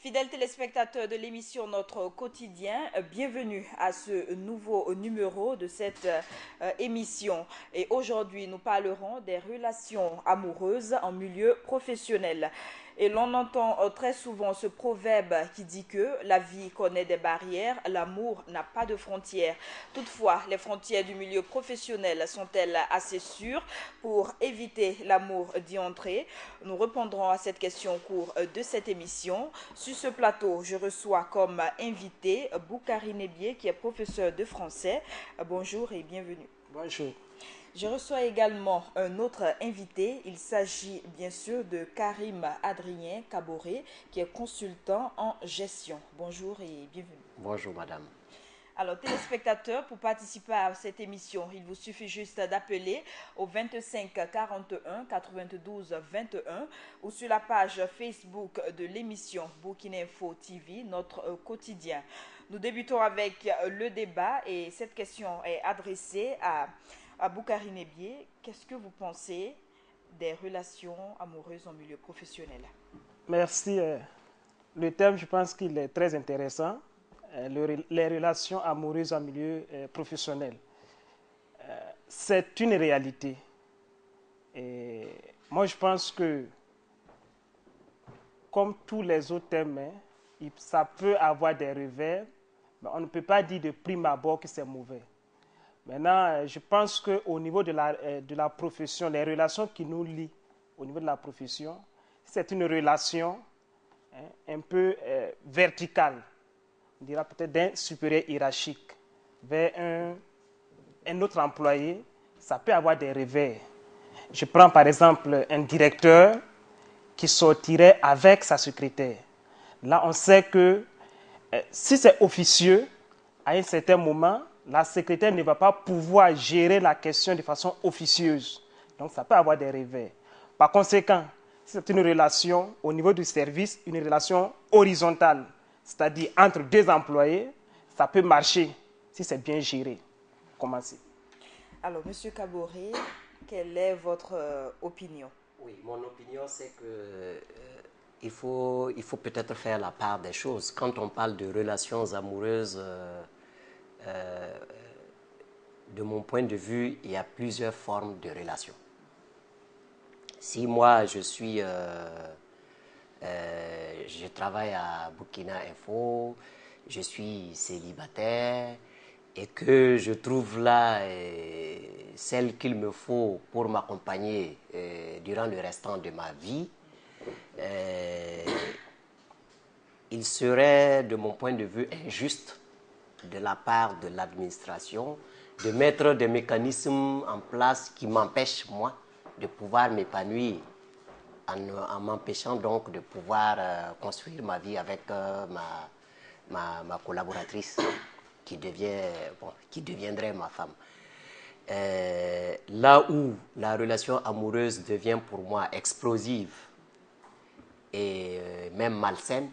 Fidèles téléspectateurs de l'émission Notre Quotidien, bienvenue à ce nouveau numéro de cette émission. Et aujourd'hui, nous parlerons des relations amoureuses en milieu professionnel. Et l'on entend très souvent ce proverbe qui dit que la vie connaît des barrières, l'amour n'a pas de frontières. Toutefois, les frontières du milieu professionnel sont-elles assez sûres pour éviter l'amour d'y entrer? Nous répondrons à cette question au cours de cette émission. Sur ce plateau, je reçois comme invité Boukari Nebié, qui est professeur de français. Bonjour et bienvenue. Bonjour. Je reçois également un autre invité. Il s'agit bien sûr de Karim Adrien Kaboré, qui est consultant en gestion. Bonjour et bienvenue. Bonjour madame. Alors, téléspectateurs, pour participer à cette émission, il vous suffit juste d'appeler au 25 41 92 21 ou sur la page Facebook de l'émission Burkina Info TV, notre quotidien. Nous débutons avec le débat et cette question est adressée à Boukari Nebié. Qu'est-ce que vous pensez des relations amoureuses en milieu professionnel? Merci. Le thème, je pense qu'il est très intéressant. Les relations amoureuses en milieu professionnel. C'est une réalité. Et moi, je pense que, comme tous les autres thèmes, ça peut avoir des revers, mais on ne peut pas dire de prime abord que c'est mauvais. Maintenant, je pense qu'au niveau de la profession, les relations qui nous lient au niveau de la profession, c'est une relation un peu verticale, on dira peut-être d'un supérieur hiérarchique vers un autre employé, ça peut avoir des revers. Je prends par exemple un directeur qui sortirait avec sa secrétaire. Là, on sait que si c'est officieux, à un certain moment, la secrétaire ne va pas pouvoir gérer la question de façon officieuse. Donc, ça peut avoir des revers. Par conséquent, si c'est une relation au niveau du service, une relation horizontale, c'est-à-dire entre deux employés, ça peut marcher si c'est bien géré. Commencez. Alors, Monsieur Kaboré, quelle est votre opinion? Oui, mon opinion c'est que il faut peut-être faire la part des choses. Quand on parle de relations amoureuses, de mon point de vue, il y a plusieurs formes de relations. Si moi je travaille à Burkina Info, je suis célibataire et que je trouve là celle qu'il me faut pour m'accompagner durant le restant de ma vie, il serait, de mon point de vue, injuste de la part de l'administration de mettre des mécanismes en place qui m'empêchent, moi, de pouvoir m'épanouir en m'empêchant donc de pouvoir construire ma vie avec ma collaboratrice qui deviendrait ma femme. Là où la relation amoureuse devient pour moi explosive et même malsaine,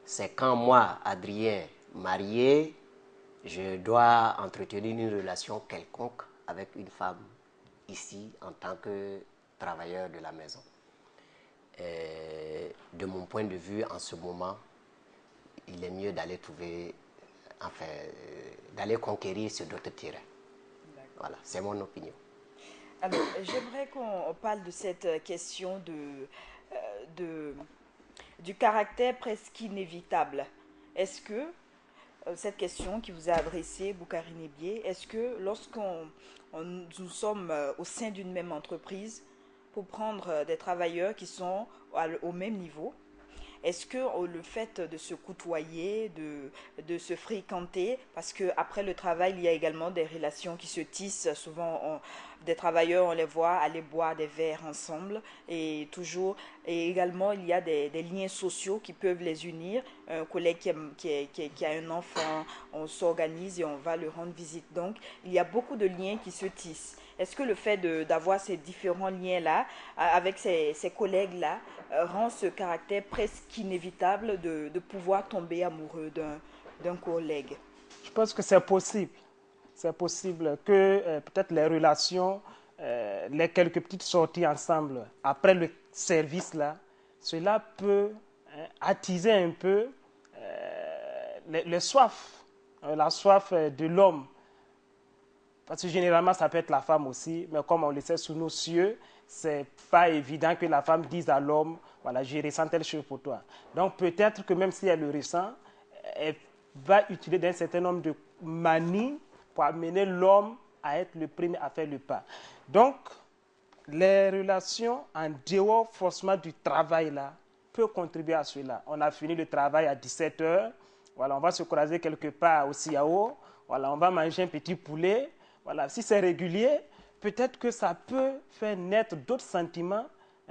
c'est quand moi, Adrien, marié, je dois entretenir une relation quelconque avec une femme ici en tant que travailleur de la maison. De mon point de vue, en ce moment, il est mieux d'aller d'aller conquérir sur d'autres terrains. Voilà, c'est mon opinion. Alors, j'aimerais qu'on parle de cette question du caractère presque inévitable. Est-ce que cette question qui vous est adressée, Boukari Nebié, est-ce que nous sommes au sein d'une même entreprise pour prendre des travailleurs qui sont au même niveau, est-ce que le fait de se côtoyer, de se fréquenter, parce qu'après le travail, il y a également des relations qui se tissent, souvent des travailleurs, on les voit aller boire des verres ensemble, et également il y a des liens sociaux qui peuvent les unir. Un collègue qui a un enfant, on s'organise et on va lui rendre visite. Donc, il y a beaucoup de liens qui se tissent. Est-ce que le fait d'avoir ces différents liens-là, avec ces collègues-là, rend ce caractère presque inévitable de pouvoir tomber amoureux d'un collègue? Je pense que c'est possible. C'est possible que peut-être les relations, les quelques petites sorties ensemble après le service là, cela peut attiser un peu les soifs, la soif de l'homme. Parce que généralement, ça peut être la femme aussi, mais comme on le sait sous nos cieux, c'est pas évident que la femme dise à l'homme, voilà, je ressens telle chose pour toi. Donc peut-être que même si elle le ressent, elle va utiliser un certain nombre de manies pour amener l'homme à être le premier à faire le pas. Donc, les relations en dehors forcément du travail là peuvent contribuer à cela. On a fini le travail à 17 heures, voilà, on va se croiser quelque part au CIAO, voilà, on va manger un petit poulet. Voilà, si c'est régulier, peut-être que ça peut faire naître d'autres sentiments,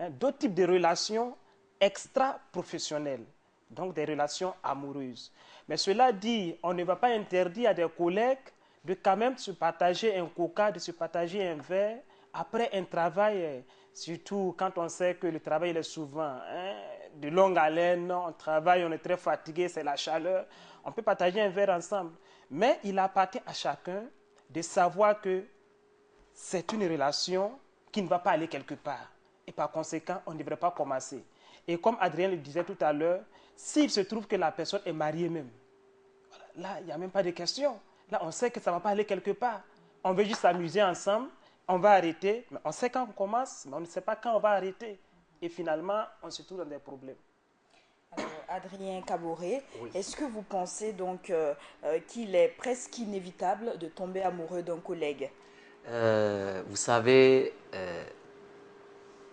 d'autres types de relations extra-professionnelles, donc des relations amoureuses. Mais cela dit, on ne va pas interdire à des collègues de quand même se partager un coca, de se partager un verre après un travail, surtout quand on sait que le travail est souvent de longue haleine, on travaille, on est très fatigué, c'est la chaleur, on peut partager un verre ensemble. Mais il appartient à chacun de savoir que c'est une relation qui ne va pas aller quelque part. Et par conséquent, on ne devrait pas commencer. Et comme Adrien le disait tout à l'heure, s'il se trouve que la personne est mariée même, là, il n'y a même pas de question. Là, on sait que ça ne va pas aller quelque part. On veut juste s'amuser ensemble, on va arrêter, mais on sait quand on commence, mais on ne sait pas quand on va arrêter. Et finalement, on se trouve dans des problèmes. Alors, Adrien Caboret, Oui. est-ce que vous pensez donc qu'il est presque inévitable de tomber amoureux d'un collègue? Vous savez,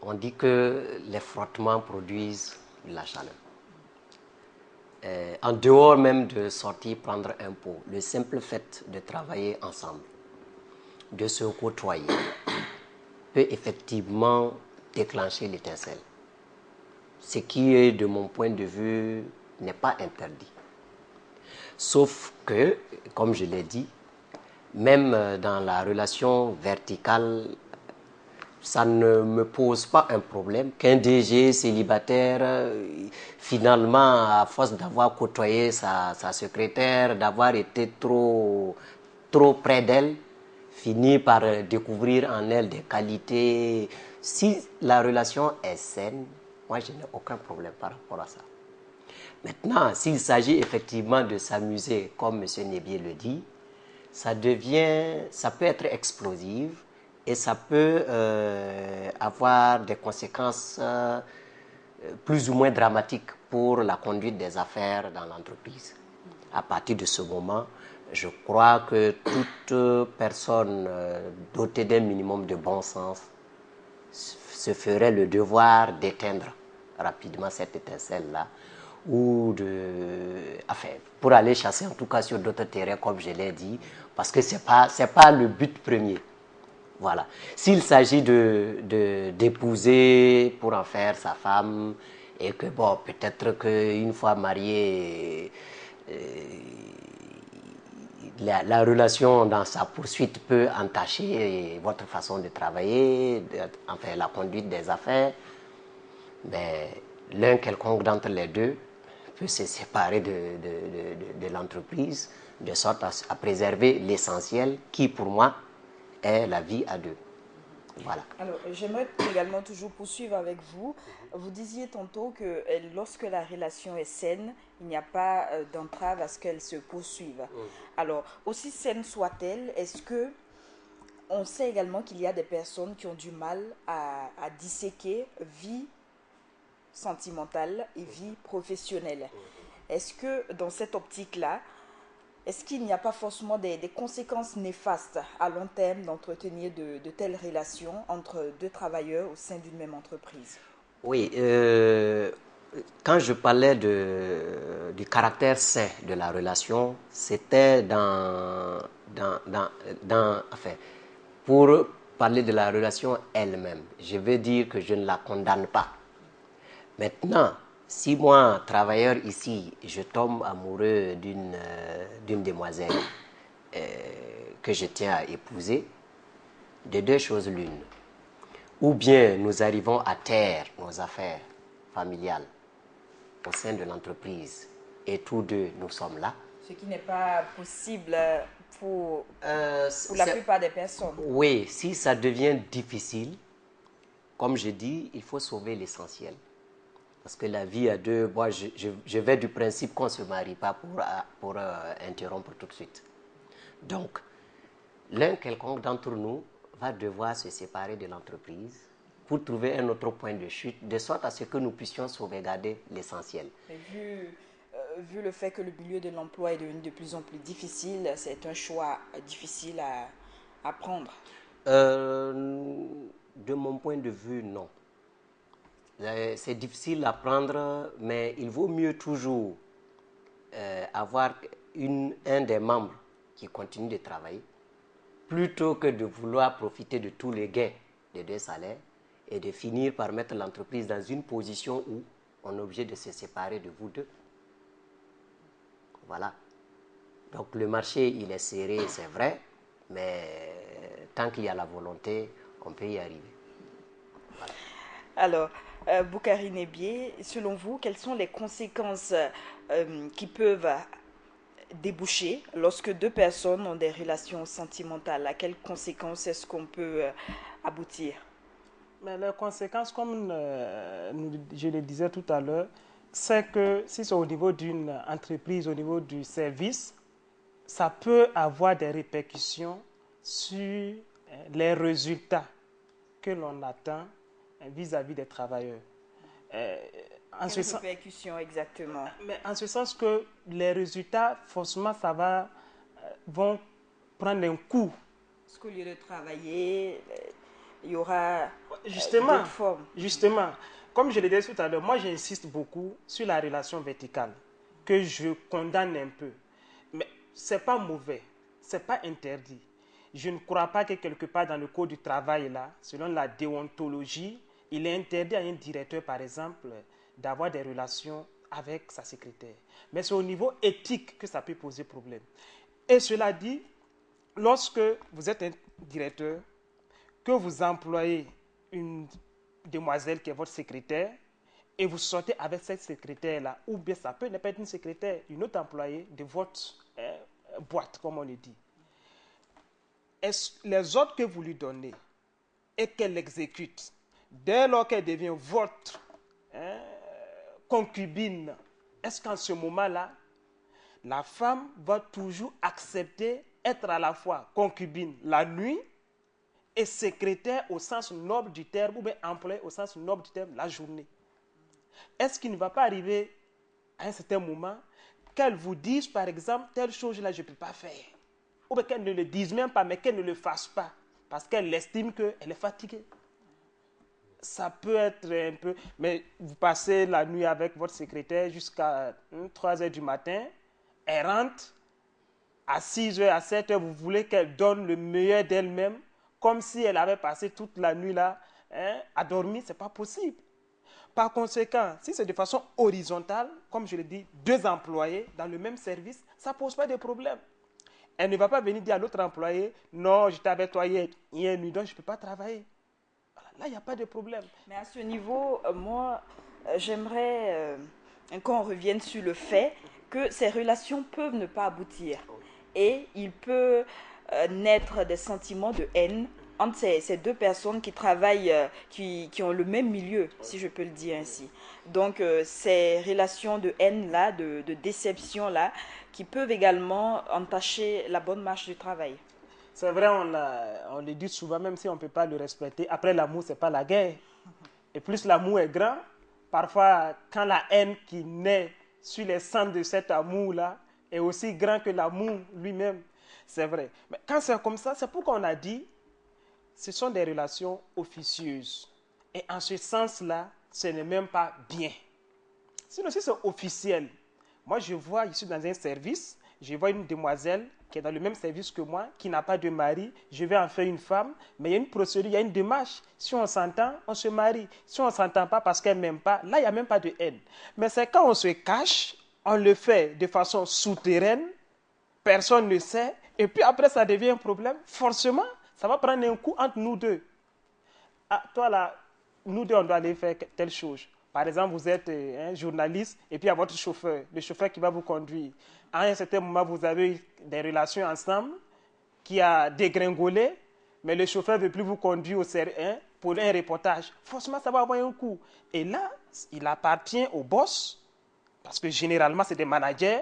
on dit que les frottements produisent de la chaleur. En dehors même de sortir prendre un pot, le simple fait de travailler ensemble, de se côtoyer, peut effectivement déclencher l'étincelle. Ce qui est, de mon point de vue, n'est pas interdit. Sauf que, comme je l'ai dit, même dans la relation verticale, ça ne me pose pas un problème qu'un DG célibataire, finalement, à force d'avoir côtoyé sa secrétaire, d'avoir été trop près d'elle, finit par découvrir en elle des qualités. Si la relation est saine, moi je n'ai aucun problème par rapport à ça. Maintenant, s'il s'agit effectivement de s'amuser, comme M. Nébier le dit, ça peut être explosif et ça peut avoir des conséquences plus ou moins dramatiques pour la conduite des affaires dans l'entreprise. À partir de ce moment, je crois que toute personne dotée d'un minimum de bon sens se ferait le devoir d'éteindre rapidement cette étincelle-là ou pour aller chasser en tout cas sur d'autres terrains comme je l'ai dit, parce que c'est pas le but premier. Voilà. S'il s'agit d'épouser pour en faire sa femme et que bon, peut-être qu'une fois marié, la relation dans sa poursuite peut entacher votre façon de travailler, enfin la conduite des affaires, mais l'un quelconque d'entre les deux peut se séparer de l'entreprise de sorte à préserver l'essentiel qui pour moi est la vie à deux. Voilà. Alors, j'aimerais également toujours poursuivre avec vous. Vous disiez tantôt que lorsque la relation est saine, il n'y a pas d'entrave à ce qu'elle se poursuive. Alors, aussi saine soit-elle, est-ce que on sait également qu'il y a des personnes qui ont du mal à disséquer vie sentimentale et vie professionnelle? Est-ce que dans cette optique-là, est-ce qu'il n'y a pas forcément des conséquences néfastes à long terme d'entretenir de telles relations entre deux travailleurs au sein d'une même entreprise? Oui, quand je parlais du caractère sain de la relation, c'était enfin, pour parler de la relation elle-même. Je veux dire que je ne la condamne pas. Maintenant, si moi, travailleur ici, je tombe amoureux d'une demoiselle que je tiens à épouser, de deux choses l'une. Ou bien nous arrivons à taire nos affaires familiales au sein de l'entreprise et tous deux nous sommes là. Ce qui n'est pas possible pour la plupart des personnes. Oui, si ça devient difficile, comme je dis, il faut sauver l'essentiel. Parce que la vie à deux, moi, je vais du principe qu'on ne se marie pas pour interrompre tout de suite. Donc, l'un quelconque d'entre nous va devoir se séparer de l'entreprise pour trouver un autre point de chute, de sorte à ce que nous puissions sauvegarder l'essentiel. Vu le fait que le milieu de l'emploi est devenu de plus en plus difficile, c'est un choix difficile à prendre. De mon point de vue, non. C'est difficile à prendre, mais il vaut mieux toujours avoir un des membres qui continue de travailler, plutôt que de vouloir profiter de tous les gains des deux salaires et de finir par mettre l'entreprise dans une position où on est obligé de se séparer de vous deux. Voilà. Donc le marché, il est serré, c'est vrai, mais tant qu'il y a la volonté, on peut y arriver. Voilà. Alors, Boukari Nebié, selon vous, quelles sont les conséquences qui peuvent déboucher lorsque deux personnes ont des relations sentimentales? À quelles conséquences est-ce qu'on peut aboutir? Mais les conséquences, comme je le disais tout à l'heure, c'est que si c'est au niveau d'une entreprise, au niveau du service, ça peut avoir des répercussions sur les résultats que l'on attend vis-à-vis des travailleurs. Quelles répercussions exactement? Mais en ce sens que les résultats, forcément, vont prendre un coup. Parce qu'au lieu de travailler, il y aura d'autres formes. Justement, comme je l'ai dit tout à l'heure, moi j'insiste beaucoup sur la relation verticale, que je condamne un peu. Mais ce n'est pas mauvais, ce n'est pas interdit. Je ne crois pas que quelque part dans le code du travail, là, selon la déontologie, il est interdit à un directeur, par exemple, d'avoir des relations avec sa secrétaire. Mais c'est au niveau éthique que ça peut poser problème. Et cela dit, lorsque vous êtes un directeur, que vous employez une demoiselle qui est votre secrétaire, et vous sortez avec cette secrétaire-là, ou bien ça peut ne pas être une secrétaire, une autre employée de votre boîte, comme on le dit. Les ordres que vous lui donnez et qu'elle exécute, dès lors qu'elle devient votre concubine, est-ce qu'en ce moment-là, la femme va toujours accepter être à la fois concubine la nuit et secrétaire au sens noble du terme, ou bien employée au sens noble du terme la journée? Est-ce qu'il ne va pas arriver à un certain moment qu'elle vous dise, par exemple, telle chose-là, je ne peux pas faire? Ou bien qu'elle ne le dise même pas, mais qu'elle ne le fasse pas, parce qu'elle estime qu'elle est fatiguée. Ça peut être un peu... Mais vous passez la nuit avec votre secrétaire jusqu'à 3 heures du matin, elle rentre, à 6 heures, à 7 heures, vous voulez qu'elle donne le meilleur d'elle-même, comme si elle avait passé toute la nuit là, à dormir, ce n'est pas possible. Par conséquent, si c'est de façon horizontale, comme je l'ai dit, 2 employés dans le même service, ça ne pose pas de problème. Elle ne va pas venir dire à l'autre employé, non, j'étais avec toi hier nuit, donc je ne peux pas travailler. Voilà, là, il n'y a pas de problème. Mais à ce niveau, moi, j'aimerais qu'on revienne sur le fait que ces relations peuvent ne pas aboutir. Et il peut naître des sentiments de haine entre ces deux personnes qui travaillent, qui ont le même milieu, si je peux le dire ainsi. Donc, ces relations de haine-là, de déception-là, qui peuvent également entacher la bonne marche du travail. C'est vrai, on le dit souvent, même si on ne peut pas le respecter. Après l'amour, ce n'est pas la guerre. Et plus l'amour est grand, parfois, quand la haine qui naît sur les cendres de cet amour-là est aussi grand que l'amour lui-même, c'est vrai. Mais quand c'est comme ça, c'est pourquoi on a dit ce sont des relations officieuses. Et en ce sens-là, ce n'est même pas bien. Sinon, si c'est officiel, moi je vois ici dans un service, je vois une demoiselle qui est dans le même service que moi, qui n'a pas de mari, je vais en faire une femme, mais il y a une procédure, il y a une démarche. Si on s'entend, on se marie. Si on ne s'entend pas parce qu'elle ne m'aime pas, là, il n'y a même pas de haine. Mais c'est quand on se cache, on le fait de façon souterraine, personne ne sait, et puis après ça devient un problème, forcément, ça va prendre un coup entre nous deux. Ah, toi là, nous deux, on doit aller faire telle chose. Par exemple, vous êtes un journaliste et puis il y a votre chauffeur, le chauffeur qui va vous conduire. À un certain moment, vous avez eu des relations ensemble qui a dégringolé, mais le chauffeur ne veut plus vous conduire pour un reportage. Forcément, ça va avoir un coup. Et là, il appartient au boss, parce que généralement c'est des managers,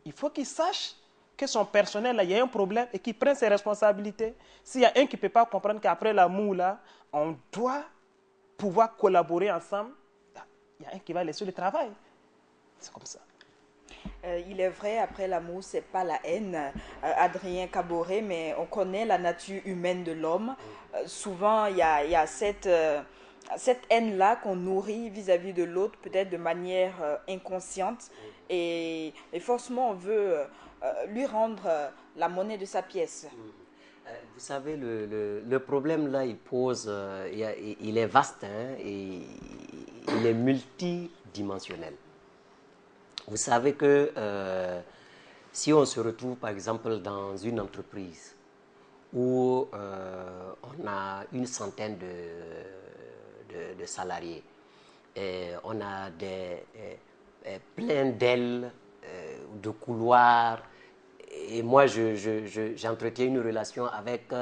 il faut qu'il sache que son personnel, là, il y a un problème et qu'il prenne ses responsabilités. S'il y a un qui ne peut pas comprendre qu'après la moue, là, on doit pouvoir collaborer ensemble, il y a un qui va laisser le travail. C'est comme ça. Il est vrai, après l'amour, c'est pas la haine, Adrien Caboret, mais on connaît la nature humaine de l'homme. Souvent, il y a cette haine-là qu'on nourrit vis-à-vis de l'autre, peut-être de manière inconsciente, et forcément, on veut lui rendre la monnaie de sa pièce. Vous savez, le problème là, il pose, il est vaste, hein, et il est multidimensionnel. Vous savez que si on se retrouve par exemple dans une entreprise où on a une centaine de salariés, et on a plein d'ailes, de couloirs, et moi j'entretiens une relation avec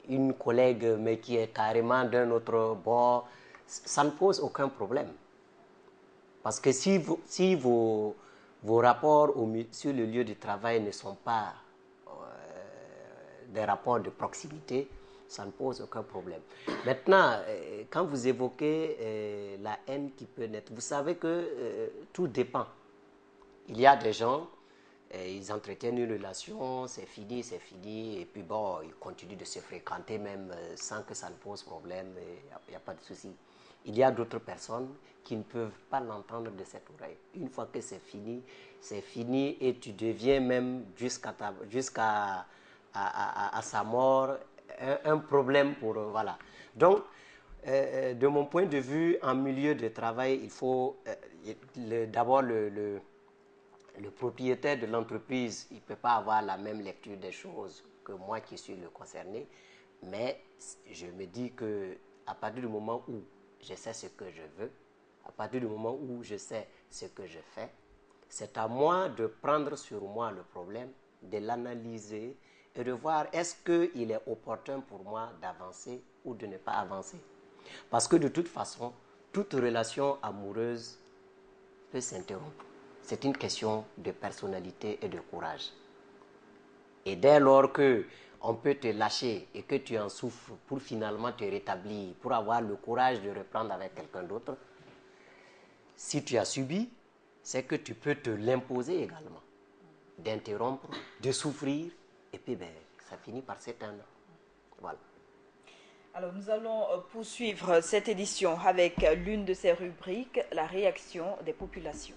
une collègue mais qui est carrément d'un autre bord, ça ne pose aucun problème. Parce que si vos rapports sur le lieu de travail ne sont pas des rapports de proximité, ça ne pose aucun problème. Maintenant, quand vous évoquez la haine qui peut naître, vous savez que tout dépend. Il y a des gens, ils entretiennent une relation, c'est fini, et puis bon, ils continuent de se fréquenter même sans que ça ne pose problème, il n'y a pas de souci. Il y a d'autres personnes qui ne peuvent pas l'entendre de cette oreille. Une fois que c'est fini et tu deviens même jusqu'à sa mort un problème pour... voilà. Donc, de mon point de vue, en milieu de travail, il faut d'abord le propriétaire de l'entreprise, il ne peut pas avoir la même lecture des choses que moi qui suis le concerné, mais je me dis qu'à partir du moment où je sais ce que je veux, à partir du moment où je sais ce que je fais, c'est à moi de prendre sur moi le problème, de l'analyser et de voir est-ce qu'il est opportun pour moi d'avancer ou de ne pas avancer. Parce que de toute façon, toute relation amoureuse peut s'interrompre. C'est une question de personnalité et de courage. Et dès lors qu'on peut te lâcher et que tu en souffres pour finalement te rétablir, pour avoir le courage de reprendre avec quelqu'un d'autre, si tu as subi, c'est que tu peux te l'imposer également, d'interrompre, de souffrir, et puis ça finit par s'éteindre. Voilà. Alors nous allons poursuivre cette édition avec l'une de ces rubriques, la réaction des populations.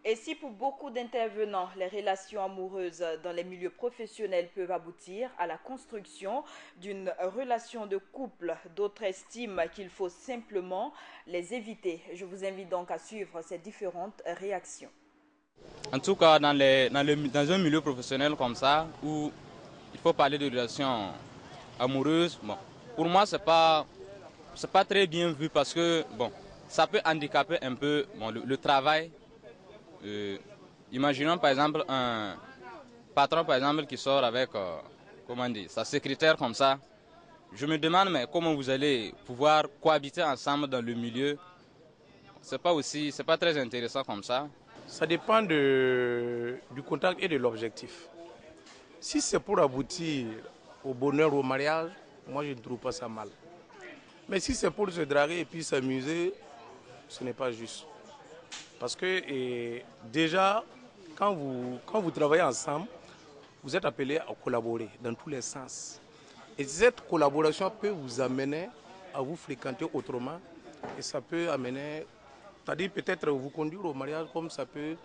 Et si pour beaucoup d'intervenants, les relations amoureuses dans les milieux professionnels peuvent aboutir à la construction d'une relation de couple, d'autres estiment qu'il faut simplement les éviter. Je vous invite donc à suivre ces différentes réactions. En tout cas, dans un milieu professionnel comme ça, où il faut parler de relations amoureuses, bon, pour moi, c'est pas très bien vu parce que bon, ça peut handicaper un peu le travail. Imaginons par exemple un patron par exemple qui sort avec sa secrétaire comme ça. Je me demande mais comment vous allez pouvoir cohabiter ensemble dans le milieu. C'est pas très intéressant comme ça. Ça dépend du contact et de l'objectif. Si c'est pour aboutir au bonheur, au mariage, moi je ne trouve pas ça mal. Mais si c'est pour se draguer et puis s'amuser, ce n'est pas juste. Parce que déjà, quand vous travaillez ensemble, vous êtes appelés à collaborer dans tous les sens. Et cette collaboration peut vous amener à vous fréquenter autrement. Et ça peut amener, c'est-à-dire peut-être vous conduire au mariage, comme ça peut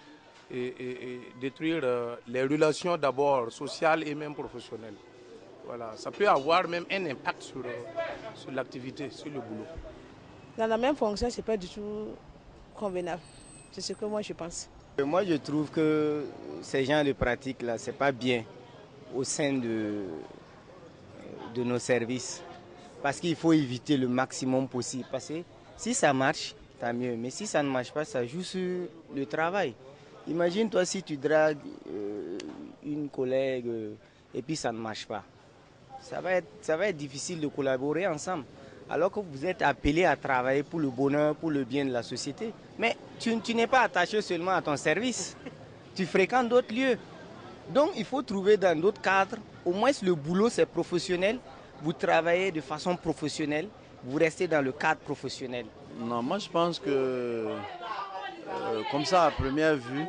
détruire les relations d'abord sociales et même professionnelles. Voilà. Ça peut avoir même un impact sur l'activité, sur le boulot. Dans la même fonction, ce n'est pas du tout convenable. C'est ce que moi je pense. Moi je trouve que ces genres de pratiques-là, ce n'est pas bien au sein de nos services. Parce qu'il faut éviter le maximum possible. Parce que si ça marche, tant mieux. Mais si ça ne marche pas, ça joue sur le travail. Imagine-toi si tu dragues une collègue et puis ça ne marche pas. Ça va être difficile de collaborer ensemble. Alors que vous êtes appelé à travailler pour le bonheur, pour le bien de la société. Mais tu n'es pas attaché seulement à ton service. Tu fréquentes d'autres lieux. Donc il faut trouver dans d'autres cadres. Au moins le boulot c'est professionnel. Vous travaillez de façon professionnelle. Vous restez dans le cadre professionnel. Non, moi je pense que comme ça à première vue,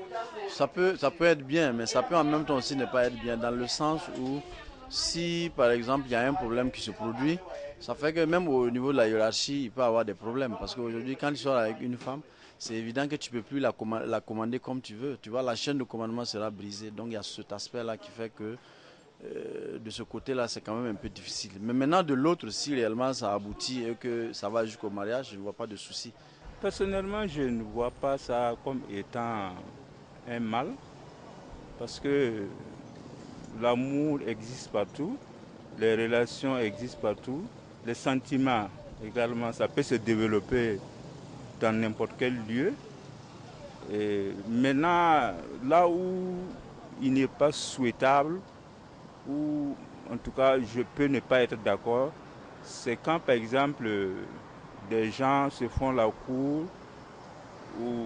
ça peut être bien, mais ça peut en même temps aussi ne pas être bien, dans le sens où si par exemple il y a un problème qui se produit, ça fait que même au niveau de la hiérarchie, il peut y avoir des problèmes. Parce qu'aujourd'hui, quand tu sors avec une femme, c'est évident que tu ne peux plus la commander comme tu veux. Tu vois, la chaîne de commandement sera brisée. Donc il y a cet aspect-là qui fait que de ce côté-là, c'est quand même un peu difficile. Mais maintenant, de l'autre, si réellement ça aboutit et que ça va jusqu'au mariage, je ne vois pas de souci. Personnellement, je ne vois pas ça comme étant un mal. Parce que l'amour existe partout, les relations existent partout, les sentiments également, ça peut se développer dans n'importe quel lieu. Et maintenant, là où il n'est pas souhaitable, ou en tout cas je peux ne pas être d'accord, c'est quand par exemple des gens se font la cour ou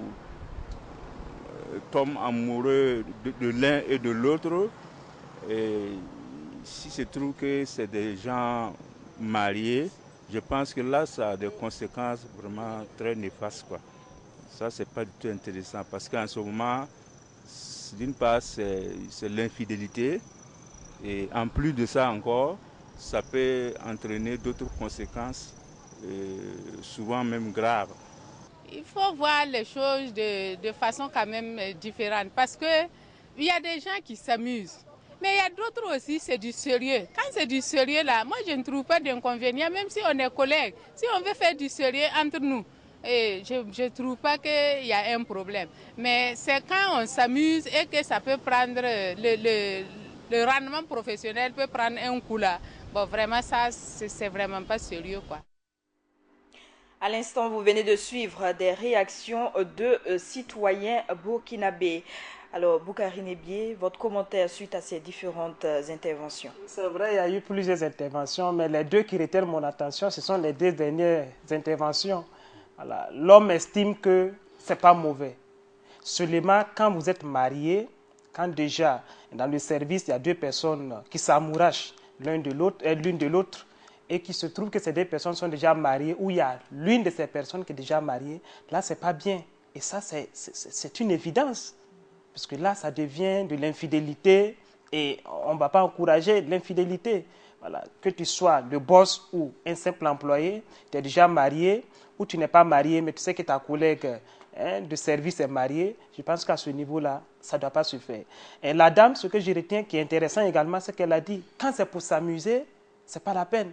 tombent amoureux de l'un et de l'autre. Et si se trouve que c'est des gens mariés, je pense que là, ça a des conséquences vraiment très néfastes, quoi. Ça, c'est pas du tout intéressant parce qu'en ce moment, d'une part, c'est l'infidélité. Et en plus de ça encore, ça peut entraîner d'autres conséquences, souvent même graves. Il faut voir les choses de façon quand même différente parce qu'il y a des gens qui s'amusent. Mais il y a d'autres aussi, c'est du sérieux. Quand c'est du sérieux là, moi je ne trouve pas d'inconvénient, même si on est collègues. Si on veut faire du sérieux entre nous, et je ne trouve pas qu'il y a un problème. Mais c'est quand on s'amuse et que ça peut prendre, le rendement professionnel peut prendre un coup là. Bon, vraiment ça, c'est vraiment pas sérieux, quoi. À l'instant, vous venez de suivre des réactions de citoyens burkinabés. Alors, Boukari Nebié, votre commentaire suite à ces différentes interventions? C'est vrai, il y a eu plusieurs interventions, mais les deux qui retiennent mon attention, ce sont les deux dernières interventions. Voilà. L'homme estime que ce n'est pas mauvais. Seulement, quand vous êtes marié, quand déjà dans le service, il y a deux personnes qui s'amourachent l'une de l'autre, et qui se trouve que ces deux personnes sont déjà mariées, ou il y a l'une de ces personnes qui est déjà mariée, là, ce n'est pas bien. Et ça, c'est une évidence. Parce que là, ça devient de l'infidélité et on ne va pas encourager l'infidélité. Voilà. Que tu sois le boss ou un simple employé, tu es déjà marié ou tu n'es pas marié, mais tu sais que ta collègue de service est mariée, je pense qu'à ce niveau-là, ça ne doit pas se faire. Et la dame, ce que je retiens qui est intéressant également, c'est qu'elle a dit, quand c'est pour s'amuser, ce n'est pas la peine.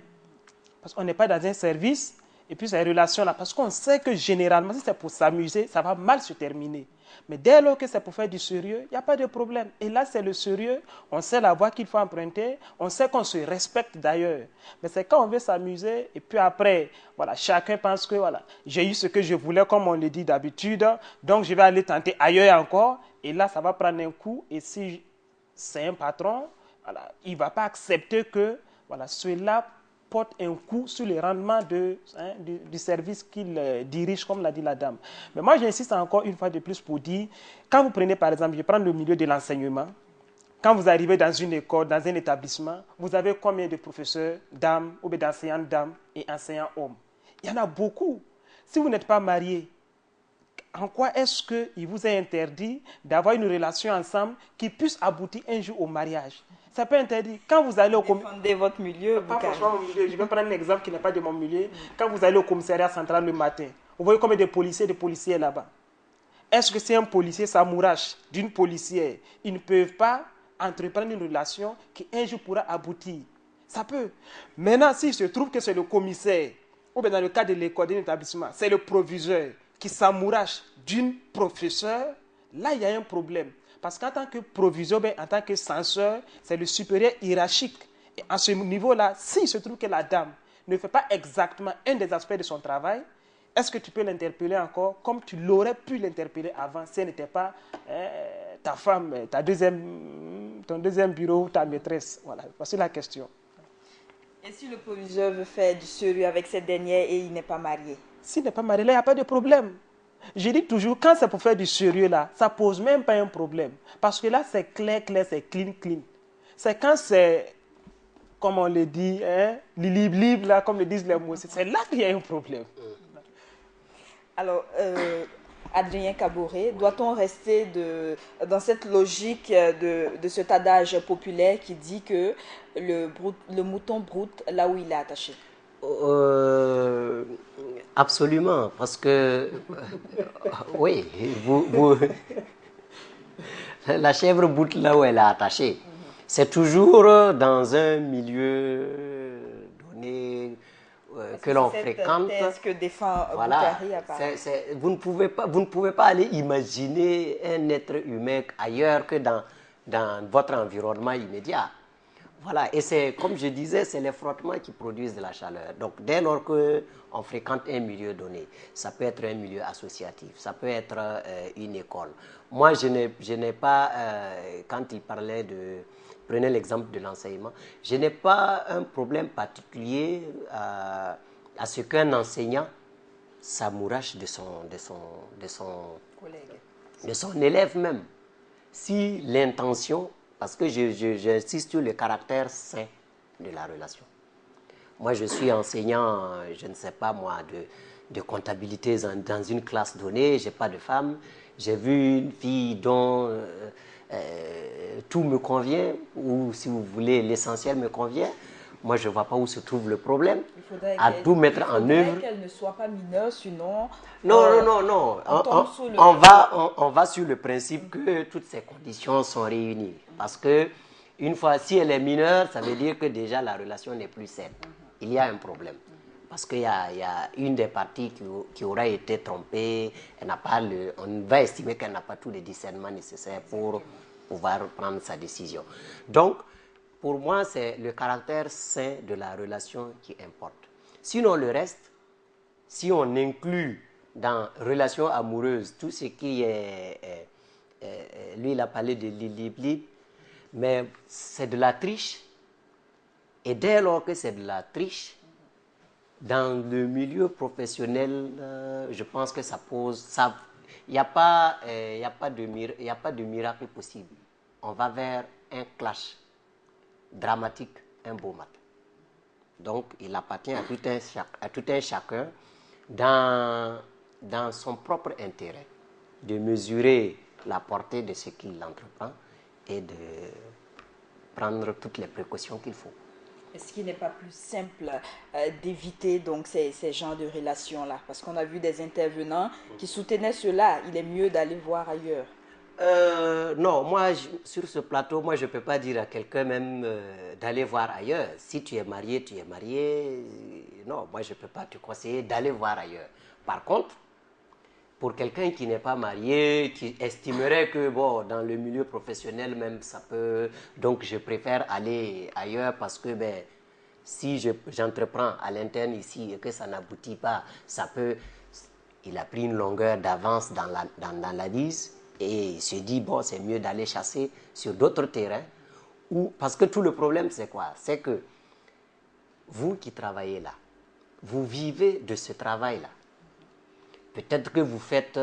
Parce qu'on n'est pas dans un service, et puis ces relations-là, parce qu'on sait que généralement, si c'est pour s'amuser, ça va mal se terminer. Mais dès lors que c'est pour faire du sérieux, il n'y a pas de problème. Et là, c'est le sérieux, on sait la voie qu'il faut emprunter, on sait qu'on se respecte d'ailleurs. Mais c'est quand on veut s'amuser, et puis après, voilà, chacun pense que voilà, j'ai eu ce que je voulais, comme on le dit d'habitude, donc je vais aller tenter ailleurs encore, et là, ça va prendre un coup, et si c'est un patron, voilà, il ne va pas accepter que voilà, cela porte un coup sur le rendement du service qu'il dirige, comme l'a dit la dame. Mais moi, j'insiste encore une fois de plus pour dire, quand vous prenez par exemple, je prends le milieu de l'enseignement, quand vous arrivez dans une école, dans un établissement, vous avez combien de professeurs dames ou d'enseignants dames et enseignants hommes? Il y en a beaucoup. Si vous n'êtes pas marié, en quoi est-ce qu'il vous est interdit d'avoir une relation ensemble qui puisse aboutir un jour au mariage? Ça peut interdire. Quand vous allez au commissariat... Défendez votre milieu, pas forcément mon milieu. Je vais prendre un exemple qui n'est pas de mon milieu. Quand vous allez au commissariat central le matin, vous voyez combien de policiers là-bas. Est-ce que si un policier s'amourache d'une policière, ils ne peuvent pas entreprendre une relation qui un jour pourra aboutir? Ça peut. Maintenant, s'il se trouve que c'est le commissaire, ou bien dans le cas de l'école, d'un établissement, c'est le proviseur qui s'amourache d'une professeure, là, il y a un problème. Parce qu'en tant que proviseur, en tant que censeur, c'est le supérieur hiérarchique. Et à ce niveau-là, s'il se trouve que la dame ne fait pas exactement un des aspects de son travail, est-ce que tu peux l'interpeller encore comme tu l'aurais pu l'interpeller avant si elle n'était pas ta femme, ta deuxième ton deuxième bureau ou ta maîtresse. Voilà, voici la question. Et si le proviseur veut faire du sérieux avec cette dernière et il n'est pas marié? S'il n'est pas marié, là, il n'y a pas de problème. Je dis toujours, quand c'est pour faire du sérieux, là, ça ne pose même pas un problème. Parce que là, c'est clair, c'est clean. C'est quand c'est, comme on le dit, hein, libre, là, comme le disent les mots, c'est là qu'il y a un problème. Alors, Adrien Kaboré, doit-on rester dans cette logique de cet adage populaire qui dit que le mouton broute là où il est attaché? Absolument, parce que oui, la chèvre broute là où elle est attachée. C'est toujours dans un milieu donné que l'on fréquente. C'est ce que défend voilà. Boukari. Vous ne pouvez pas aller imaginer un être humain ailleurs que dans votre environnement immédiat. Voilà, et c'est, comme je disais, c'est les frottements qui produisent de la chaleur. Donc, dès lors qu'on fréquente un milieu donné, ça peut être un milieu associatif, ça peut être une école. Moi, je n'ai pas, quand il parlait prenez l'exemple de l'enseignement, je n'ai pas un problème particulier à ce qu'un enseignant s'amourache de son élève même. Si l'intention... Parce que j'insiste sur le caractère sain de la relation. Moi, je suis enseignant, je ne sais pas moi, de comptabilité dans une classe donnée, je n'ai pas de femme. J'ai vu une fille dont tout me convient, ou si vous voulez, l'essentiel me convient. Moi, je ne vois pas où se trouve le problème. À tout mettre en œuvre. Qu'elle ne soit pas mineure, sinon... Non. On va sur le principe que toutes ces conditions sont réunies. Parce que, une fois, si elle est mineure, ça veut dire que déjà la relation n'est plus saine. Il y a un problème. Parce qu'il y a une des parties qui aura été trompée, on va estimer qu'elle n'a pas tous les discernements nécessaires pour pouvoir prendre sa décision. Donc, pour moi, c'est le caractère sain de la relation qui importe. Sinon, le reste, si on inclut dans relation amoureuse tout ce qui est... lui, il a parlé de libre, mais c'est de la triche. Et dès lors que c'est de la triche, dans le milieu professionnel, je pense que ça pose... Il n'y a pas de miracle possible. On va vers un clash dramatique, un beau matin. Donc, il appartient à tout un chacun, dans son propre intérêt, de mesurer la portée de ce qu'il entreprend et de prendre toutes les précautions qu'il faut. Est-ce qu'il n'est pas plus simple d'éviter donc ces genres de relations-là? Parce qu'on a vu des intervenants qui soutenaient cela. Il est mieux d'aller voir ailleurs. Non, moi, sur ce plateau, moi, je ne peux pas dire à quelqu'un même d'aller voir ailleurs. Si tu es marié, tu es marié. Non, moi, je ne peux pas te conseiller d'aller voir ailleurs. Par contre, pour quelqu'un qui n'est pas marié, qui estimerait que, bon, dans le milieu professionnel même, ça peut... Donc, je préfère aller ailleurs parce que, ben, si j'entreprends à l'interne ici et que ça n'aboutit pas, ça peut... Il a pris une longueur d'avance dans la lise. Et il se dit, bon, c'est mieux d'aller chasser sur d'autres terrains. Parce que tout le problème, c'est quoi? C'est que vous qui travaillez là, vous vivez de ce travail-là. Peut-être que vous faites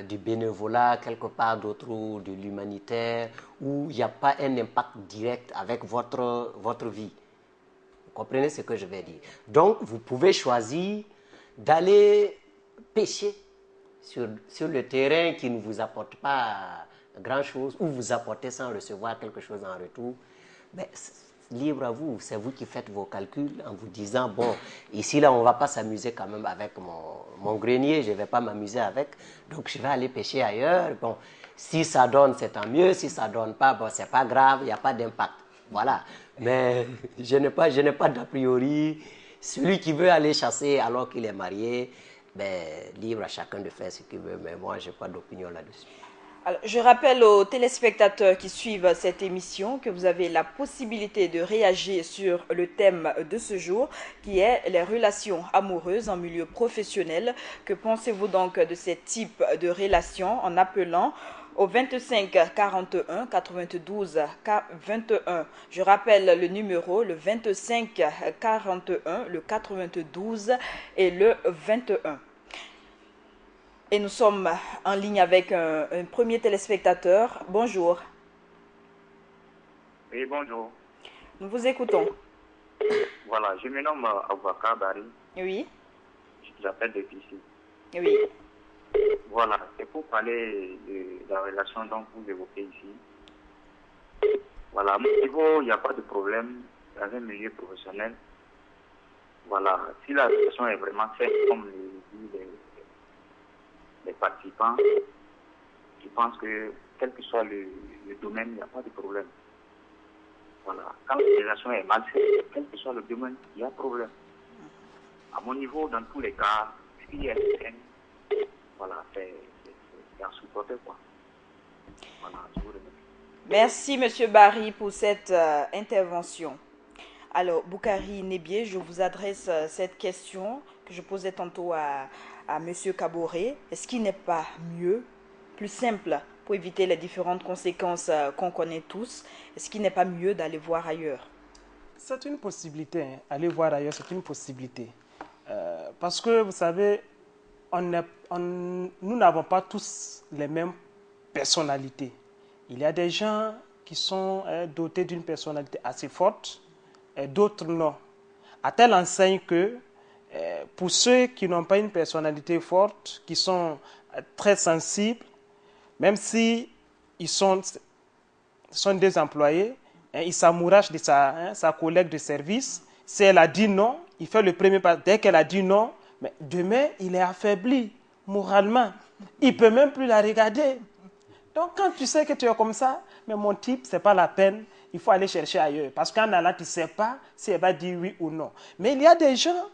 du bénévolat quelque part d'autre, ou de l'humanitaire, où il n'y a pas un impact direct avec votre vie. Vous comprenez ce que je vais dire? Donc, vous pouvez choisir d'aller pêcher sur le terrain qui ne vous apporte pas grand-chose, ou vous apportez sans recevoir quelque chose en retour. Mais libre à vous, c'est vous qui faites vos calculs en vous disant, bon, ici, là, on ne va pas s'amuser quand même avec mon grenier, je ne vais pas m'amuser avec, donc je vais aller pêcher ailleurs. Bon, si ça donne, c'est tant mieux, si ça ne donne pas, bon, c'est pas grave, il n'y a pas d'impact. Voilà. Mais je n'ai pas d'a priori. Celui qui veut aller chasser alors qu'il est marié, ben, libre à chacun de faire ce qu'il veut, mais moi, je n'ai pas d'opinion là-dessus. Alors, je rappelle aux téléspectateurs qui suivent cette émission que vous avez la possibilité de réagir sur le thème de ce jour, qui est les relations amoureuses en milieu professionnel. Que pensez-vous donc de ce type de relations en appelant au 25 41 92 21. Je rappelle le numéro, le 25 41, le 92 et le 21. Et nous sommes en ligne avec un premier téléspectateur. Bonjour. Oui, bonjour. Nous vous écoutons. Voilà, je me nomme Avocat Barry. Oui. J'appelle depuis ici. Oui. Voilà, c'est pour parler de la relation dont vous évoquez ici. Voilà, à mon niveau, il n'y a pas de problème dans un milieu professionnel. Voilà, si la relation est vraiment faite comme le disent les participants, je pense que quel que soit le domaine, il n'y a pas de problème. Voilà, quand la relation est mal faite, quel que soit le domaine, il y a problème. À mon niveau, dans tous les cas, s'il y a un voilà, c'est à supporter, quoi. Voilà, je vous remercie. Merci, M. Barry, pour cette intervention. Alors, Boukari Nebié, je vous adresse cette question que je posais tantôt à M. Kaboré. Est-ce qu'il n'est pas mieux, plus simple, pour éviter les différentes conséquences qu'on connaît tous, est-ce qu'il n'est pas mieux d'aller voir ailleurs? C'est une possibilité. Hein. Aller voir ailleurs, c'est une possibilité. Parce que, vous savez, nous n'avons pas tous les mêmes personnalités. Il y a des gens qui sont dotés d'une personnalité assez forte, et d'autres non. À telle enseigne que pour ceux qui n'ont pas une personnalité forte, qui sont très sensibles, même si ils sont des employés, ils s'amourachent de sa collègue de service. Si elle a dit non, il fait le premier pas. Dès qu'elle a dit non, mais demain, il est affaibli moralement. Il ne peut même plus la regarder. Donc, quand tu sais que tu es comme ça, mais mon type, ce n'est pas la peine, il faut aller chercher ailleurs. Parce qu'en allant, tu ne sais pas si elle va dire oui ou non. Mais il y a des gens,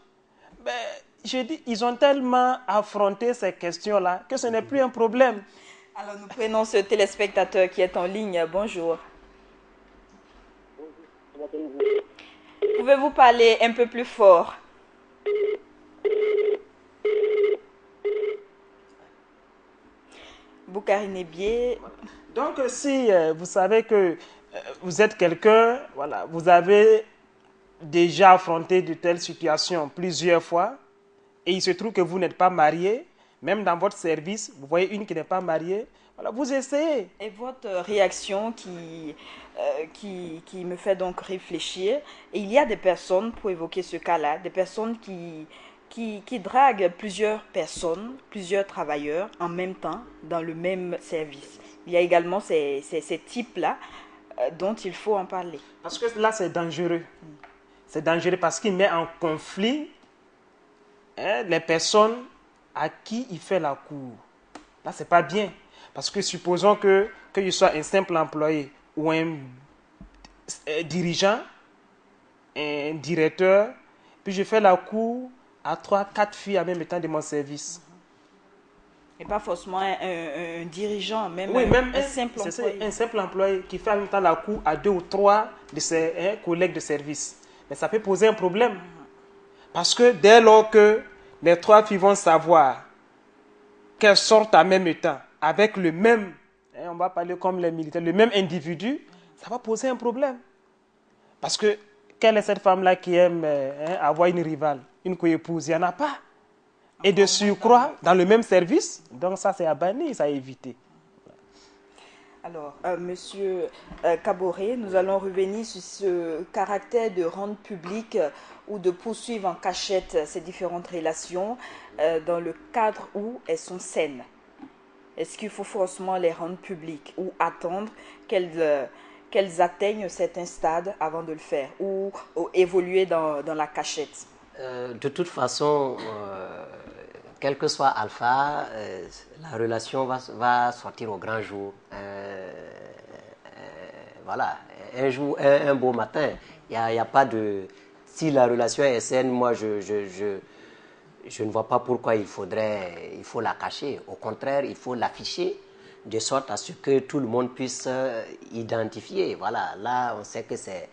je dis, ils ont tellement affronté ces questions-là que ce n'est plus un problème. Alors, nous prenons ce téléspectateur qui est en ligne. Bonjour. Pouvez-vous parler un peu plus fort? Boukari Nebié. Donc, si vous savez que vous êtes quelqu'un, voilà, vous avez déjà affronté de telles situations plusieurs fois, et il se trouve que vous n'êtes pas marié, même dans votre service, vous voyez une qui n'est pas mariée, voilà, vous essayez. Et votre réaction qui me fait donc réfléchir, et il y a des personnes, pour évoquer ce cas-là, des personnes qui draguent plusieurs personnes, plusieurs travailleurs en même temps dans le même service. Il y a également ces types-là dont il faut en parler. Parce que là, c'est dangereux. C'est dangereux parce qu'il met en conflit les personnes à qui il fait la cour. Là, ce n'est pas bien. Parce que supposons qu'il soit un simple employé ou un dirigeant, un directeur, puis je fais la cour à 3, 4 filles en même temps de mon service. Et pas forcément un dirigeant, même, oui, même un simple employé. Un simple employé qui fait en même temps la cour à 2 ou 3 de ses collègues de service. Mais ça peut poser un problème. Parce que dès lors que les 3 filles vont savoir qu'elles sortent en même temps, avec le même, on va parler comme les militaires, le même individu, ça va poser un problème. Parce que quelle est cette femme-là qui aime avoir une rivale, une coépouse? Il n'y en a pas. Et de surcroît, dans le même service, donc ça c'est à bannir, ça à éviter. Alors, Monsieur Kaboré, nous allons revenir sur ce caractère de rendre public ou de poursuivre en cachette ces différentes relations dans le cadre où elles sont saines. Est-ce qu'il faut forcément les rendre publiques ou attendre qu'elles atteignent certains stades avant de le faire ou évoluer dans la cachette? De toute façon, quel que soit Alpha, la relation va sortir au grand jour. Voilà, un beau matin. Il n'y a pas de... Si la relation est saine, moi, je ne vois pas pourquoi il faut la cacher. Au contraire, il faut l'afficher de sorte à ce que tout le monde puisse identifier. Voilà, là, on sait que c'est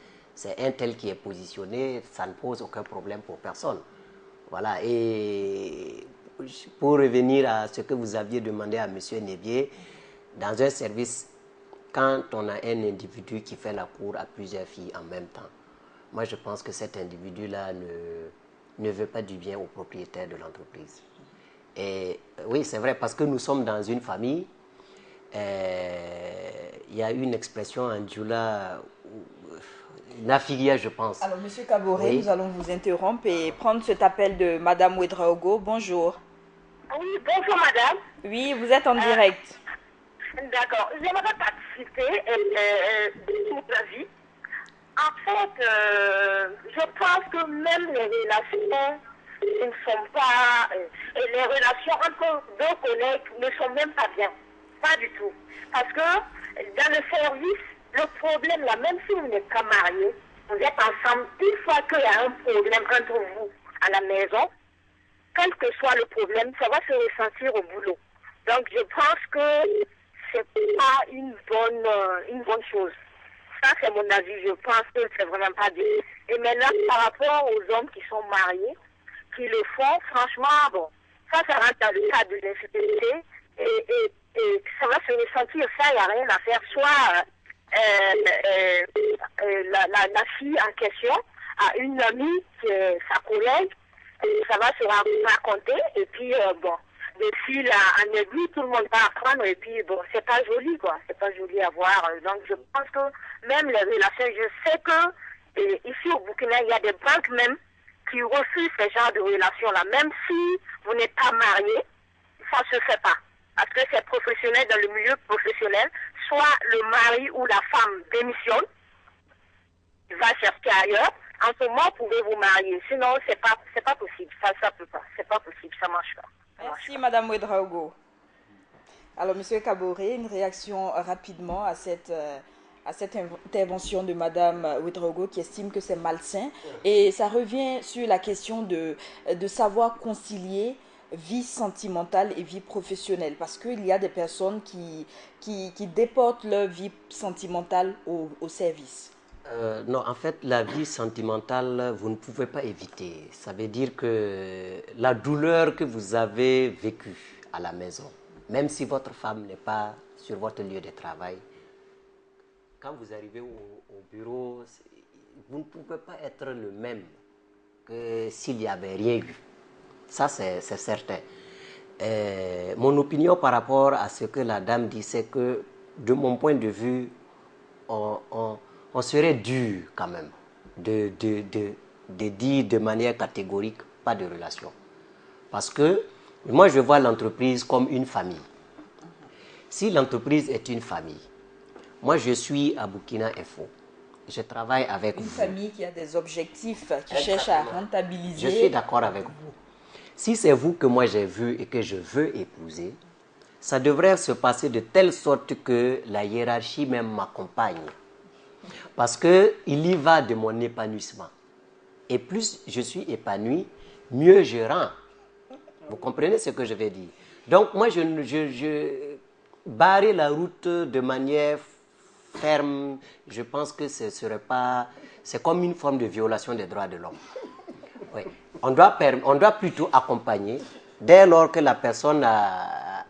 un tel qui est positionné, ça ne pose aucun problème pour personne. Voilà, et pour revenir à ce que vous aviez demandé à M. Nebié, Dans un service, quand on a un individu qui fait la cour à plusieurs filles en même temps, moi je pense que cet individu-là ne veut pas du bien au propriétaire de l'entreprise. Et oui, c'est vrai, parce que nous sommes dans une famille. Il y a une expression en Djoula, Nafigia, je pense. Alors, Monsieur Kaboré, oui. Nous allons vous interrompre et prendre cet appel de Madame Ouedraogo. Bonjour. Oui, bonjour Madame. Oui, vous êtes en direct. D'accord. J'aimerais participer de mon avis. En fait, je pense que même les relations ne sont pas... les relations entre deux collègues ne sont même pas bien. Pas du tout. Parce que dans le service, le problème là, même si vous n'êtes pas mariés, vous êtes ensemble, une fois qu'il y a un problème entre vous à la maison, quel que soit le problème, ça va se ressentir au boulot. Donc je pense que c'est pas une bonne chose. Ça c'est mon avis, je pense que c'est vraiment pas bien. Et maintenant, par rapport aux hommes qui sont mariés, qui le font, franchement, bon, ça rentre dans le cadre de l'infidélité et ça va se ressentir, ça, il n'y a rien à faire. Soit la fille en question a une amie, sa collègue, ça va se raconter, et puis, bon, de fil en aiguille, tout le monde va apprendre, et puis, bon, c'est pas joli, quoi. C'est pas joli à voir. Donc, je pense que même les relations, je sais que ici au Burkina, il y a des banques même qui refusent ce genre de relations-là. Même si vous n'êtes pas marié, ça se fait pas. Parce que c'est professionnel, dans le milieu professionnel, soit le mari ou la femme démissionne, va chercher ailleurs. En ce moment, vous pouvez vous marier. Sinon, c'est pas possible. Ça peut pas. C'est pas possible. Ça marche pas. Merci, Madame Ouedraogo. Alors, Monsieur Kaboré, une réaction rapidement à cette intervention de Madame Ouedraogo qui estime que c'est malsain. Et ça revient sur la question de savoir concilier vie sentimentale et vie professionnelle, parce qu'il y a des personnes qui déportent leur vie sentimentale au service. Non, en fait, la vie sentimentale, vous ne pouvez pas éviter. Ça veut dire que la douleur que vous avez vécue à la maison, même si votre femme n'est pas sur votre lieu de travail, quand vous arrivez au bureau, vous ne pouvez pas être le même que s'il n'y avait rien eu. Ça, c'est certain. Mon opinion par rapport à ce que la dame dit, c'est que, de mon point de vue, on serait dur quand même de dire de manière catégorique pas de relation. Parce que moi, je vois l'entreprise comme une famille. Si l'entreprise est une famille, moi, je suis à Burkina Info. Je travaille avec vous. Une famille qui a des objectifs, qui cherche à rentabiliser. Je suis d'accord avec vous. Si c'est vous que moi j'ai vu et que je veux épouser, ça devrait se passer de telle sorte que la hiérarchie même m'accompagne. Parce qu'il y va de mon épanouissement. Et plus je suis épanoui, mieux je rends. Vous comprenez ce que je veux dire? Donc moi, je barrer la route de manière ferme, je pense que ce serait pas... C'est comme une forme de violation des droits de l'homme. Oui. On doit plutôt accompagner dès lors que la personne a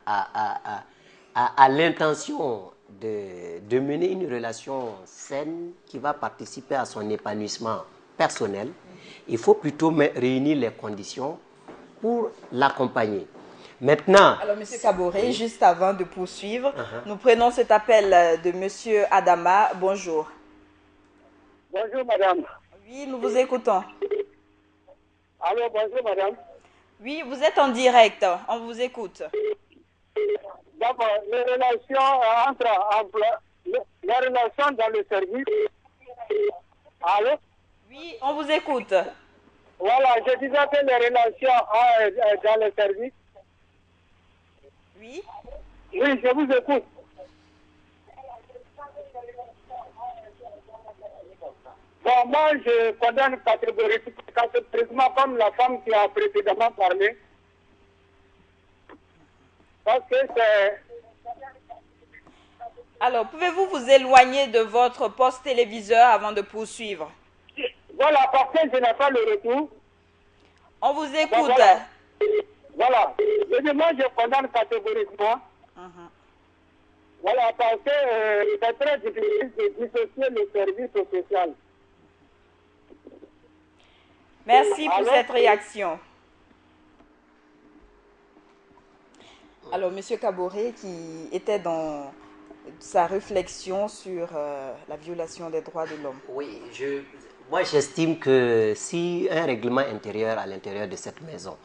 l'intention de mener une relation saine qui va participer à son épanouissement personnel. Il faut plutôt réunir les conditions pour l'accompagner. Maintenant... Alors, M. Kaboré, juste avant de poursuivre, nous prenons cet appel de M. Adama. Bonjour. Bonjour, madame. Oui, nous vous écoutons. Allô, bonjour, madame. Oui, vous êtes en direct. On vous écoute. D'abord, les relations les relations dans le service. Allô? Oui, on vous écoute. Voilà, je disais que les relations dans le service. Oui? Oui, je vous écoute. Bon, moi, je condamne catégoriquement comme la femme qui a précédemment parlé. Parce que c'est... Alors, pouvez-vous vous éloigner de votre poste téléviseur avant de poursuivre? Voilà, parce que je n'ai pas le retour. On vous écoute. Voilà. Moi, je condamne catégoriquement Voilà, parce que c'est très difficile de dissocier le service au social. Merci pour cette réaction. Alors, M. Kaboré, qui était dans sa réflexion sur la violation des droits de l'homme. Oui, moi j'estime que si un règlement intérieur à l'intérieur de cette maison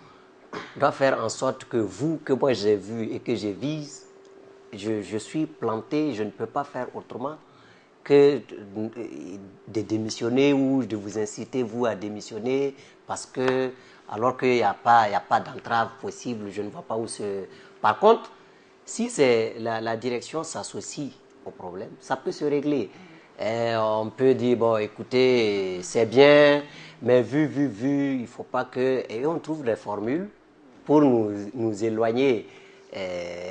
doit faire en sorte que vous, que moi j'ai vu et que je vise, je suis planté, je ne peux pas faire autrement que de démissionner ou de vous inciter, vous, à démissionner, parce que, alors qu'il n'y a pas d'entrave possible, je ne vois pas où se... Par contre, si la direction s'associe au problème, ça peut se régler. Et on peut dire, bon, écoutez, c'est bien, mais vu, il ne faut pas que... Et on trouve des formules pour nous éloigner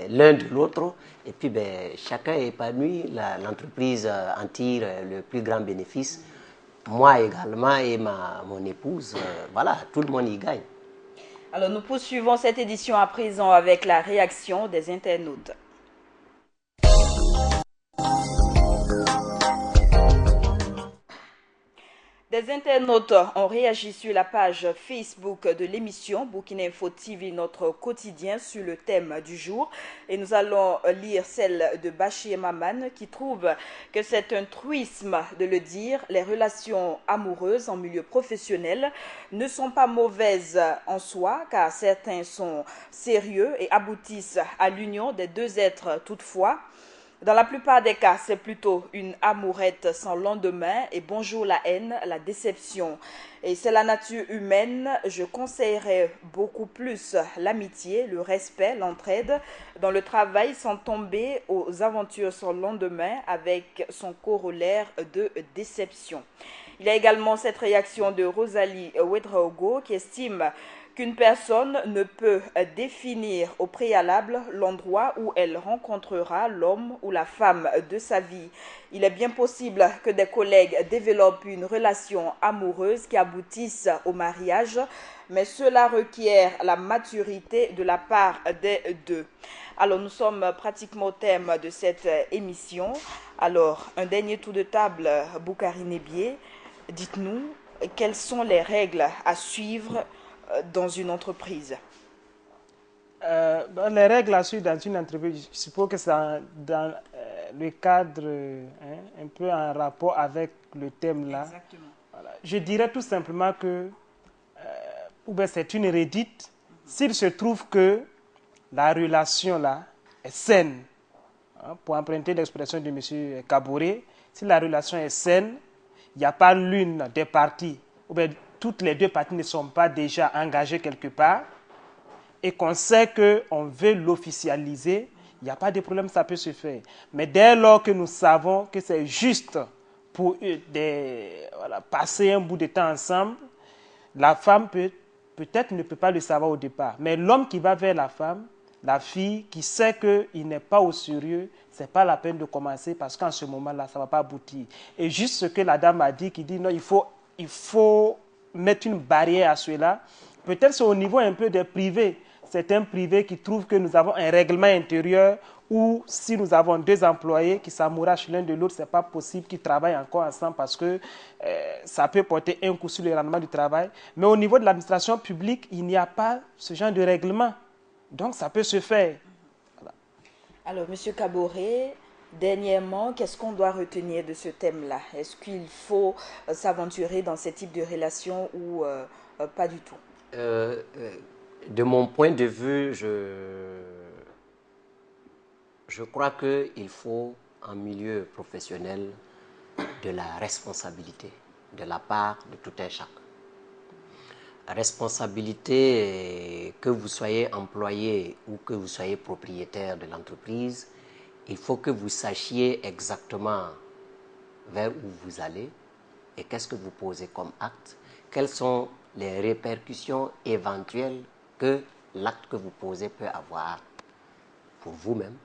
l'un de l'autre. Et puis, chacun est épanoui, l'entreprise en tire le plus grand bénéfice. Moi également et mon épouse, voilà, tout le monde y gagne. Alors, nous poursuivons cette édition à présent avec la réaction des internautes. Des internautes ont réagi sur la page Facebook de l'émission Burkina Info TV, notre quotidien, sur le thème du jour. Et nous allons lire celle de Bachir Maman qui trouve que c'est un truisme de le dire. Les relations amoureuses en milieu professionnel ne sont pas mauvaises en soi, car certains sont sérieux et aboutissent à l'union des deux êtres. Toutefois, dans la plupart des cas, c'est plutôt une amourette sans lendemain et bonjour la haine, la déception. Et c'est la nature humaine. Je conseillerais beaucoup plus l'amitié, le respect, l'entraide dans le travail sans tomber aux aventures sans lendemain avec son corollaire de déception. Il y a également cette réaction de Rosalie Ouedraogo qui estime qu'une personne ne peut définir au préalable l'endroit où elle rencontrera l'homme ou la femme de sa vie. Il est bien possible que des collègues développent une relation amoureuse qui aboutisse au mariage, mais cela requiert la maturité de la part des deux. Alors, nous sommes pratiquement au thème de cette émission. Alors, un dernier tour de table, Boukari Nebié, dites-nous quelles sont les règles à suivre dans une entreprise? Les règles à suivre dans une entreprise, je suppose que c'est dans le cadre un peu en rapport avec le thème là. Exactement. Voilà. Je dirais tout simplement que c'est une redite. S'il se trouve que la relation là est saine, pour emprunter l'expression de M. Kaboré, si la relation est saine, il n'y a pas l'une des parties, ou bien toutes les deux parties ne sont pas déjà engagées quelque part, et qu'on sait qu'on veut l'officialiser, il n'y a pas de problème, ça peut se faire. Mais dès lors que nous savons que c'est juste pour passer un bout de temps ensemble, la femme peut-être ne peut pas le savoir au départ. Mais l'homme qui va vers la femme, la fille qui sait qu'il n'est pas au sérieux, ce n'est pas la peine de commencer parce qu'en ce moment-là, ça ne va pas aboutir. Et juste ce que la dame a dit, qui dit non, il faut mettre une barrière à cela. Peut-être c'est au niveau un peu des privés. C'est un privé qui trouve que nous avons un règlement intérieur où si nous avons deux employés qui s'amourachent l'un de l'autre, ce n'est pas possible qu'ils travaillent encore ensemble parce que ça peut porter un coup sur le rendement du travail. Mais au niveau de l'administration publique, il n'y a pas ce genre de règlement. Donc ça peut se faire. Voilà. Alors, M. Kaboré, dernièrement, qu'est-ce qu'on doit retenir de ce thème-là? Est-ce qu'il faut s'aventurer dans ce type de relation ou pas du tout? De mon point de vue, je crois qu'il faut, en milieu professionnel, de la responsabilité de la part de tout un chacun. Responsabilité, que vous soyez employé ou que vous soyez propriétaire de l'entreprise, il faut que vous sachiez exactement vers où vous allez et qu'est-ce que vous posez comme acte, quelles sont les répercussions éventuelles que l'acte que vous posez peut avoir pour vous-même,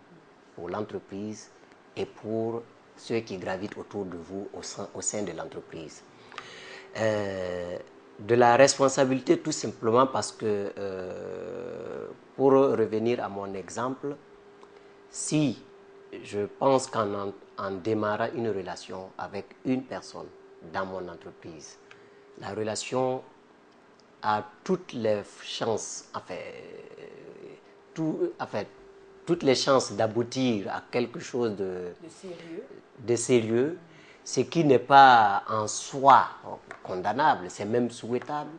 pour l'entreprise et pour ceux qui gravitent autour de vous au sein de l'entreprise. De la responsabilité tout simplement parce que, pour revenir à mon exemple, si je pense en démarrant une relation avec une personne dans mon entreprise, la relation a toutes les chances, toutes les chances d'aboutir à quelque chose de sérieux, ce qui n'est pas en soi condamnable, c'est même souhaitable.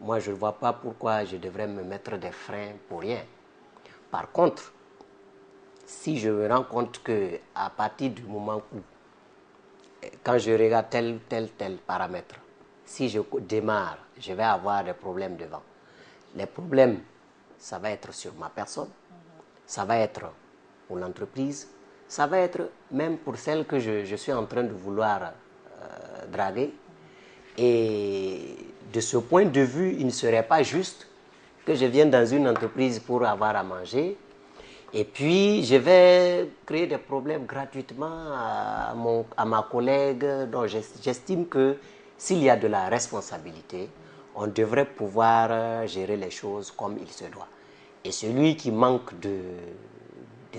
Moi, je ne vois pas pourquoi je devrais me mettre des freins pour rien. Par contre, si je me rends compte qu'à partir du moment où, quand je regarde tel paramètre, si je démarre, je vais avoir des problèmes devant. Les problèmes, ça va être sur ma personne, ça va être pour l'entreprise, ça va être même pour celle que je suis en train de vouloir draguer. Et de ce point de vue, il ne serait pas juste que je vienne dans une entreprise pour avoir à manger et puis je vais créer des problèmes gratuitement à ma collègue. Donc j'estime que s'il y a de la responsabilité, on devrait pouvoir gérer les choses comme il se doit. Et celui qui manque de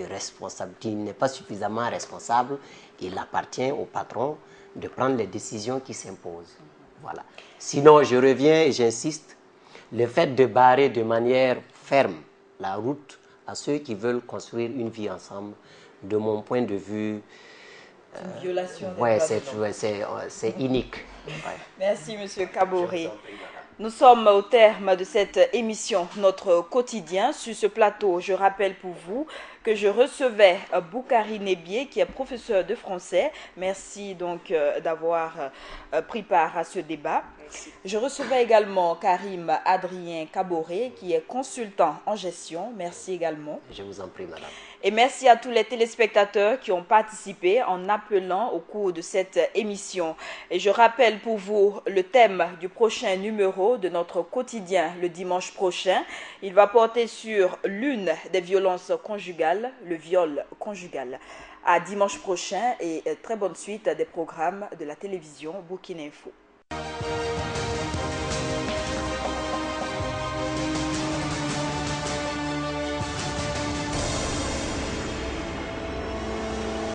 responsabilité, n'est pas suffisamment responsable, il appartient au patron de prendre les décisions qui s'imposent. Voilà. Sinon, je reviens et j'insiste, le fait de barrer de manière ferme la route à ceux qui veulent construire une vie ensemble, de mon point de vue, une violation c'est unique. Ouais. Merci, Monsieur Kaboré. Nous sommes au terme de cette émission, notre quotidien. Sur ce plateau, je rappelle pour vous que je recevais Boukari Nebié, qui est professeur de français. Merci donc d'avoir pris part à ce débat. Merci. Je recevais également Karim Adrien Kaboré, qui est consultant en gestion. Merci également. Je vous en prie, madame. Et merci à tous les téléspectateurs qui ont participé en appelant au cours de cette émission. Et je rappelle pour vous le thème du prochain numéro de notre quotidien le dimanche prochain. Il va porter sur l'une des violences conjugales, le viol conjugal. À dimanche prochain et très bonne suite des programmes de la télévision Burkina Info.